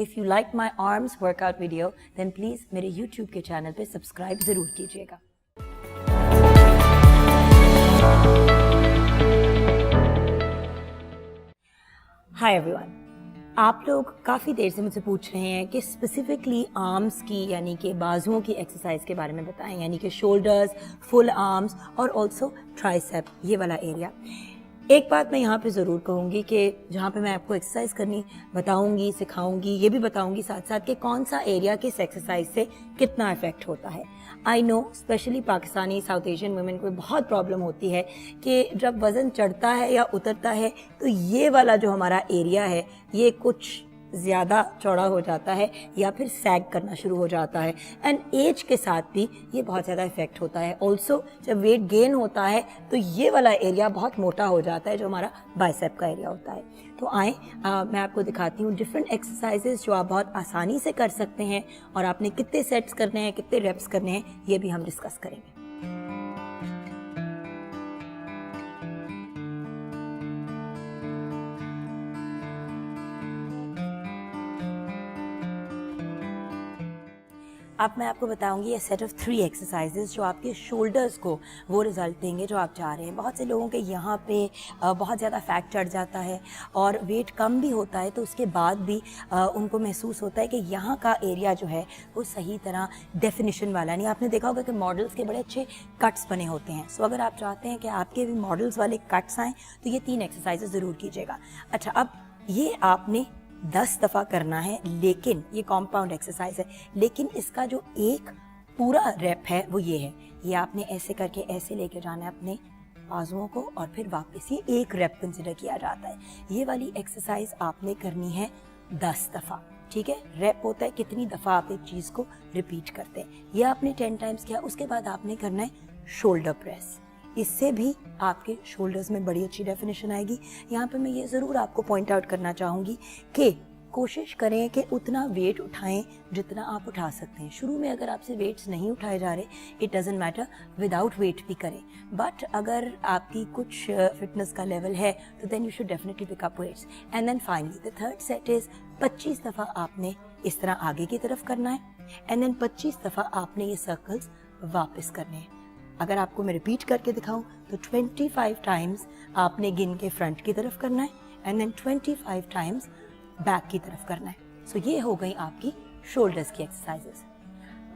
If you like my arms workout video then please मेरे YouTube के channel पे subscribe ज़रूर कीजिएगा। हाय एवरीवन, आप लोग काफ़ी देर से मुझसे पूछ रहे हैं कि स्पेसिफिकली आर्म्स की यानी कि बाजुओं की एक्सरसाइज के बारे में बताएं, यानी कि शोल्डर्स, फुल आर्म्स और ऑल्सो ट्राइसेप, ये वाला एरिया। एक बात मैं यहाँ पे ज़रूर कहूँगी कि जहाँ पे मैं आपको एक्सरसाइज करनी बताऊँगी, सिखाऊँगी, ये भी बताऊँगी साथ साथ कि कौन सा एरिया किस एक्सरसाइज से कितना इफेक्ट होता है। I know specially Pakistani south Asian women को बहुत प्रॉब्लम होती है कि जब वज़न चढ़ता है या उतरता है तो ये वाला जो हमारा एरिया है ये कुछ ज़्यादा चौड़ा हो जाता है या फिर सैग करना शुरू हो जाता है। एंड एज के साथ भी ये बहुत ज़्यादा इफेक्ट होता है। ऑल्सो जब वेट गेन होता है तो ये वाला एरिया बहुत मोटा हो जाता है जो हमारा बाइसेप का एरिया होता है। तो आए मैं आपको दिखाती हूँ डिफरेंट एक्सरसाइजेज जो आप बहुत आसानी से कर सकते हैं और आपने कितने सेट्स करने हैं, कितने रेप्स करने हैं, ये भी हम डिस्कस करेंगे। अब मैं आपको बताऊंगी ये सेट ऑफ 3 एक्सरसाइजेज जो आपके शोल्डर्स को वो रिजल्ट देंगे जो आप चाह रहे हैं। बहुत से लोगों के यहाँ पे बहुत ज़्यादा फैट चढ़ जाता है और वेट कम भी होता है तो उसके बाद भी उनको महसूस होता है कि यहाँ का एरिया जो है वो सही तरह डेफिनेशन वाला नहीं। आपने देखा होगा कि मॉडल्स के बड़े अच्छे कट्स बने होते हैं। सो अगर आप चाहते हैं कि आपके भी मॉडल्स वाले कट्स आएँ तो ये 3 एक्सरसाइजेज ज़रूर कीजिएगा। अच्छा, अब ये आपने 10 दफ़ा करना है, लेकिन ये कॉम्पाउंड एक्सरसाइज है, लेकिन इसका जो एक पूरा रैप है वो ये है। ये आपने ऐसे करके ऐसे लेके जाना है अपने बाजुओं को और फिर वापस ये एक रैप कंसिडर किया जाता है। ये वाली एक्सरसाइज आपने करनी है 10 दफ़ा, ठीक है। रैप होता है कितनी दफ़ा आप एक चीज़ को रिपीट करते हैं। ये आपने 10 टाइम्स किया, उसके बाद आपने करना है शोल्डर प्रेस। इससे भी आपके शोल्डर्स में बड़ी अच्छी डेफिनेशन आएगी। यहाँ पे मैं ये ज़रूर आपको पॉइंट आउट करना चाहूँगी कि कोशिश करें कि उतना वेट उठाएं जितना आप उठा सकते हैं। शुरू में अगर आपसे वेट्स नहीं उठाए जा रहे, it doesn't matter, without weight भी करें। बट अगर आपकी कुछ फिटनेस का लेवल है तो then you should definitely pick up weights. And then finally the third set is 25 दफ़ा आपने इस तरह आगे की तरफ करना है एंड देन 25 दफ़ा आपने ये सर्कल्स वापस करने हैं। अगर आपको मैं रिपीट करके दिखाऊं तो 25 टाइम्स आपने गिन के फ्रंट की तरफ करना है एंड देन 25 टाइम्स बैक की तरफ करना है। सो ये हो गई आपकी शोल्डर्स की एक्सरसाइजेस।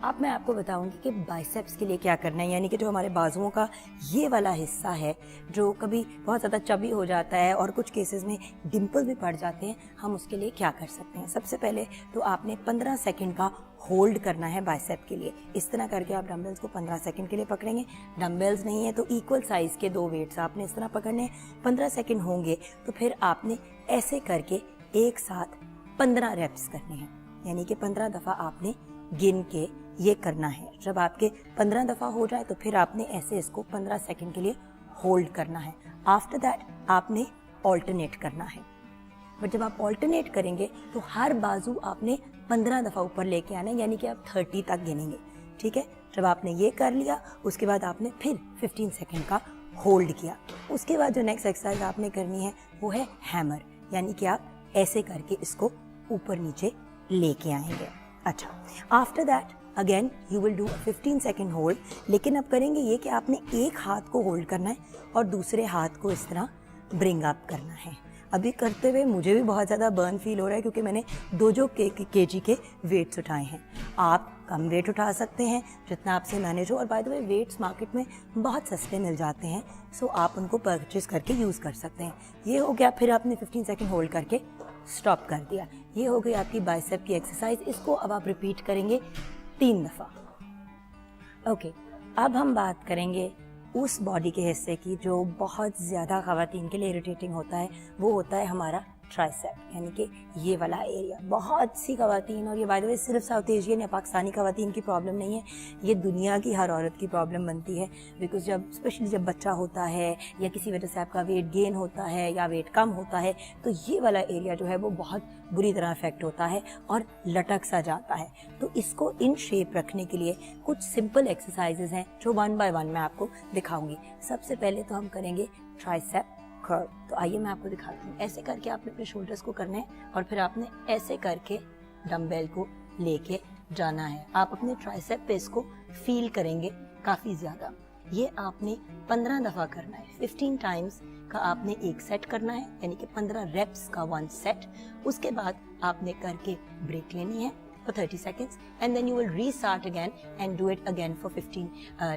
अब मैं आपको बताऊंगी कि बाइसेप्स के लिए क्या करना है, यानी कि जो हमारे बाजुओं का ये वाला हिस्सा है जो कभी बहुत ज़्यादा चबी हो जाता है और कुछ केसेस में डिम्पल भी पड़ जाते हैं, हम उसके लिए क्या कर सकते हैं। सबसे पहले तो आपने 15 सेकंड का होल्ड करना है बाइसेप के लिए। इस तरह करके आप डंबल्स को 15 सेकंड के लिए पकड़ेंगे। डंबल्स नहीं है तो इक्वल साइज़ के 2 वेट्स आपने इस तरह पकड़ने हैं। 15 सेकंड होंगे तो फिर आपने ऐसे करके एक साथ 15 रेप्स करने हैं, यानी कि 15 दफ़ा आपने गिन के ये करना है। जब आपके 15 दफ़ा हो जाए तो फिर आपने ऐसे इसको 15 सेकंड के लिए होल्ड करना है। आफ्टर दैट आपने ऑल्टरनेट करना है। बट जब आप ऑल्टरनेट करेंगे तो हर बाजू आपने 15 दफ़ा ऊपर लेके आना है, यानी कि आप 30 तक गिनेंगे, ठीक है। जब आपने ये कर लिया उसके बाद आपने फिर 15 सेकंड का होल्ड किया। उसके बाद जो नेक्स्ट एक्सरसाइज आपने करनी है वो है हैमर, यानी कि आप ऐसे करके इसको ऊपर नीचे लेके आएंगे। अच्छा, after that again you will do 15 second hold, लेकिन अब करेंगे ये कि आपने एक हाथ को होल्ड करना है और दूसरे हाथ को इस तरह ब्रिंग अप करना है। अभी करते हुए मुझे भी बहुत ज़्यादा बर्न फील हो रहा है क्योंकि मैंने 2 केजी के वेट्स उठाए हैं। आप कम वेट उठा सकते हैं जितना आपसे मैनेज हो, और by the way weights market में बहुत सस्ते मिल जाते हैं, सो आप उनको परचेज करके यूज़ कर सकते हैं। ये हो गया, फिर आपने 15 सेकंड होल्ड करके स्टॉप कर दिया। ये हो गई आपकी बाइसेप की एक्सरसाइज। इसको अब आप रिपीट करेंगे 3 दफ़ा। ओके, अब हम बात करेंगे उस बॉडी के हिस्से की जो बहुत ज़्यादा ख़वातीन के लिए इरिटेटिंग होता है। वो होता है हमारा ट्राइसेप, यानी कि ये वाला एरिया। बहुत सी ख़वातीन, और ये बाय द वे सिर्फ साउथ एशियन या पाकिस्तानी ख़वातीन की प्रॉब्लम नहीं है, ये दुनिया की हर औरत की प्रॉब्लम बनती है। बिकॉज जब स्पेशली जब बच्चा होता है या किसी वजह से आपका वेट गेन होता है या वेट कम होता है तो ये वाला एरिया जो है वो बहुत बुरी तरह अफेक्ट होता है और लटक सा जाता है। तो इसको इन शेप रखने के लिए कुछ सिंपल एक्सरसाइजेज हैं जो 1 बाय 1 मैं आपको दिखाऊंगी। सबसे पहले तो हम करेंगे ट्राइसेप कर्ल। तो आइए मैं आपको दिखाती हूँ। ऐसे करके आपने अपने शोल्डर्स को करना है और फिर आपने ऐसे करके डंबल को लेके जाना है। आप अपने ट्राइसेप पे इसको फील करेंगे काफ़ी ज़्यादा। ये आपने 15 दफ़ा करना है। 15 टाइम्स का आपने एक सेट करना है, यानी कि 15 रेप्स का 1 सेट। उसके बाद आपने करके ब्रेक लेनी है for 30 seconds and then you will restart again and do it again for 15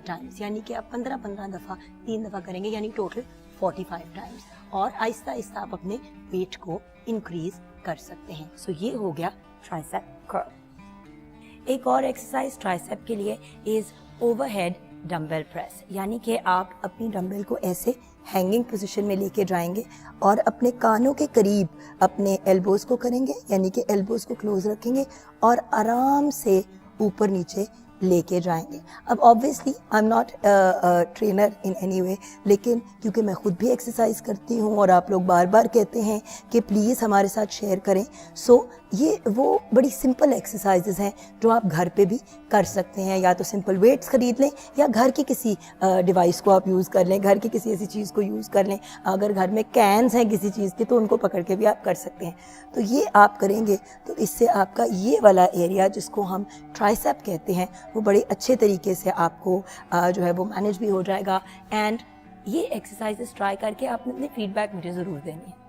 times। यानी कि आप 15 दफ़ा 3 दफ़ा करेंगे, यानी टोटल 45 टाइम्स। और आहिस्ता आहिस्ता आप अपने वेट को इंक्रीज कर सकते हैं। सो ये हो गया ट्राइसेप कर्ल। एक और एक्सरसाइज ट्राइसेप के लिए इज ओवरहेड डंबल प्रेस, यानी कि आप अपनी डंबल को ऐसे हैंगिंग पोजीशन में लेके जाएंगे और अपने कानों के करीब अपने एल्बोज को करेंगे, यानी कि एल्बोज को क्लोज रखेंगे और आराम से ऊपर नीचे लेके जाएंगे। अब obviously I am not trainer in any way, लेकिन क्योंकि मैं खुद भी एक्सरसाइज करती हूँ और आप लोग बार बार कहते हैं कि प्लीज़ हमारे साथ शेयर करें, सो ये वो बड़ी सिंपल एक्सरसाइजेज हैं जो आप घर पे भी कर सकते हैं। या तो सिंपल वेट्स खरीद लें या घर की किसी डिवाइस को आप यूज़ कर लें, घर की किसी ऐसी चीज़ को यूज़ कर लें। अगर घर में कैन्स हैं किसी चीज़ के तो उनको पकड़ के भी आप कर सकते हैं। तो ये आप करेंगे तो इससे आपका ये वाला एरिया जिसको हम ट्राइसेप कहते हैं वो बड़े अच्छे तरीके से आपको जो है वो मैनेज भी हो जाएगा। एंड ये एक्सरसाइजेस ट्राई करके आपने अपनी फीडबैक मुझे ज़रूर देनी है।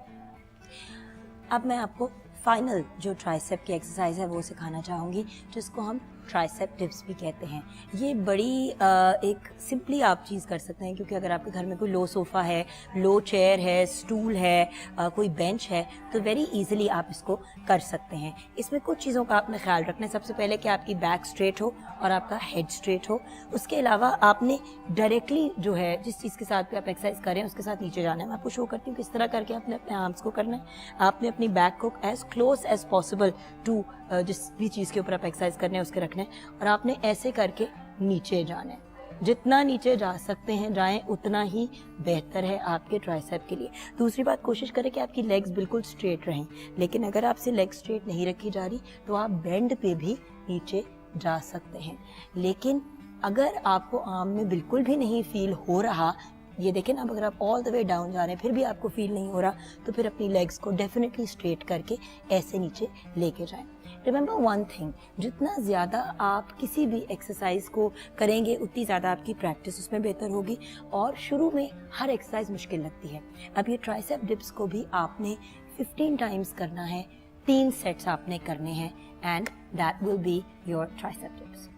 अब मैं आपको फाइनल जो ट्राइसेप की एक्सरसाइज है वो सिखाना चाहूँगी, जिसको हम ट्राइसेप डिप्स भी कहते हैं। ये बड़ी एक सिंपली आप चीज़ कर सकते हैं, क्योंकि अगर आपके घर में कोई लो सोफ़ा है, लो चेयर है, स्टूल है, कोई बेंच है, तो वेरी इजीली आप इसको कर सकते हैं। इसमें कुछ चीज़ों का आपने ख्याल रखना है। सबसे पहले कि आपकी बैक स्ट्रेट हो और आपका हेड स्ट्रेट हो। उसके अलावा आपने डायरेक्टली जो है जिस चीज़ के साथ भी आप एक्सरसाइज कर रहे हैं उसके साथ नीचे जाना है। मैं आपको शो करती हूँ किस तरह करके आपने अपने आर्म्स को करना है। आपने अपनी बैक को as close as possible to जिस भी चीज़ के ऊपर आप एक्सरसाइज करने हैं उसके रखना है और आपने ऐसे करके नीचे जाना है। जितना नीचे जा सकते हैं जाएं, उतना ही बेहतर है आपके ट्राइसेप के लिए। दूसरी बात, कोशिश करें कि आपकी लेग्स बिल्कुल स्ट्रेट रहें, लेकिन अगर आपसे लेग स्ट्रेट नहीं रखी जा रही तो आप बेंड पे भी नीचे जा सकते हैं। लेकिन अगर आपको आर्म में बिल्कुल भी नहीं फील हो रहा, ये देखें ना, अगर आप ऑल द वे डाउन जा रहे हैं फिर भी आपको फील नहीं हो रहा, तो फिर अपनी लेग्स को डेफिनेटली स्ट्रेट करके ऐसे नीचे लेके जाएं। रिमेंबर वन थिंग, जितना ज़्यादा आप किसी भी एक्सरसाइज को करेंगे उतनी ज़्यादा आपकी प्रैक्टिस उसमें बेहतर होगी। और शुरू में हर एक्सरसाइज मुश्किल लगती है। अब ये ट्राइसेप डिप्स को भी आपने 15 टाइम्स करना है, 3 सेट्स आपने करने हैं, and that will be your tricep dips.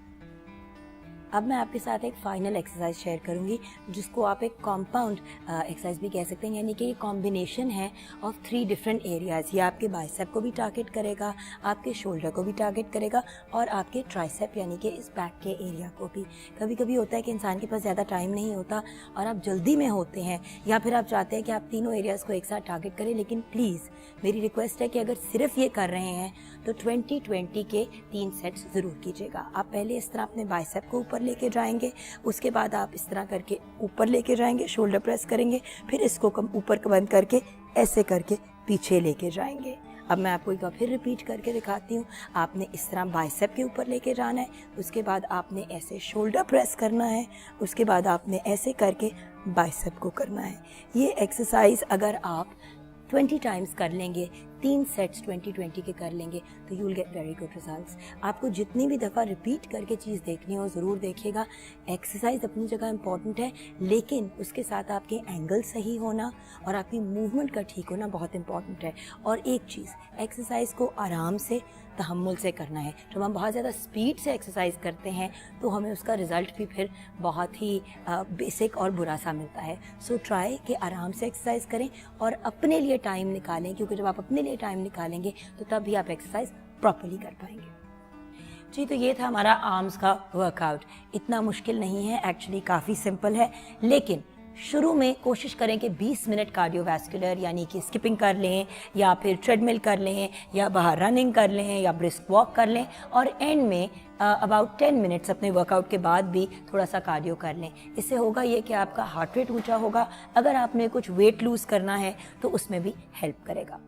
अब मैं आपके साथ एक फाइनल एक्सरसाइज शेयर करूंगी जिसको आप एक कॉम्पाउंड एक्सरसाइज भी कह सकते हैं, यानी कि ये कॉम्बिनेशन है ऑफ 3 डिफरेंट एरियाज। ये आपके बाइसेप को भी टारगेट करेगा, आपके शोल्डर को भी टारगेट करेगा और आपके ट्राइसेप यानी कि इस बैक के एरिया को भी। कभी कभी होता है कि इंसान के पास ज़्यादा टाइम नहीं होता और आप जल्दी में होते हैं, या फिर आप चाहते हैं कि आप तीनों एरियाज़ को एक साथ टारगेट करें, लेकिन प्लीज़ मेरी रिक्वेस्ट है कि अगर सिर्फ ये कर रहे हैं तो 20-20 के 3 सेट्स ज़रूर कीजिएगा। आप पहले इस तरह अपने बाइसेप को ऊपर लेके जाएंगे, उसके बाद आप इस तरह करके ऊपर लेके जाएंगे, शोल्डर प्रेस करेंगे, फिर इसको ऊपर बंद करके ऐसे करके पीछे लेके जाएंगे। अब मैं आपको एक बार फिर रिपीट करके दिखाती हूँ। आपने इस तरह बाइसेप के ऊपर लेके जाना है, उसके बाद आपने ऐसे शोल्डर प्रेस करना है, उसके बाद आपने ऐसे करके बाइसेप को करना है। ये एक्सरसाइज अगर आप 20 टाइम्स कर लेंगे, 3 सेट्स 20-20 के कर लेंगे, तो you will get very good results. आपको जितनी भी दफ़ा रिपीट करके चीज़ देखनी हो ज़रूर देखिएगा। एक्सरसाइज अपनी जगह इम्पॉर्टेंट है, लेकिन उसके साथ आपके एंगल सही होना और आपकी मूवमेंट का ठीक होना बहुत इम्पॉर्टेंट है। और एक चीज़, एक्सरसाइज को आराम से तहम्मुल से करना है। जब हम बहुत ज़्यादा स्पीड से एक्सरसाइज करते हैं तो हमें उसका रिज़ल्ट भी फिर बहुत ही बेसिक और बुरा सा मिलता है। सो ट्राई कि आराम से एक्सरसाइज करें और अपने लिए टाइम निकालें, क्योंकि जब आप अपने लिए टाइम निकालेंगे तो तब भी आप एक्सरसाइज प्रॉपर्ली कर पाएंगे। जी, तो ये था हमारा आर्म्स का वर्कआउट। इतना मुश्किल नहीं है, एक्चुअली काफ़ी सिंपल है, लेकिन शुरू में कोशिश करें कि 20 मिनट कार्डियोवैस्कुलर यानी कि स्किपिंग कर लें या फिर ट्रेडमिल कर लें या बाहर रनिंग कर लें या ब्रिस्क वॉक कर लें, और एंड में अबाउट 10 मिनट्स अपने वर्कआउट के बाद भी थोड़ा सा कार्डियो कर लें। इससे होगा ये कि आपका हार्ट रेट ऊंचा होगा। अगर आपने कुछ वेट लूज़ करना है तो उसमें भी हेल्प करेगा।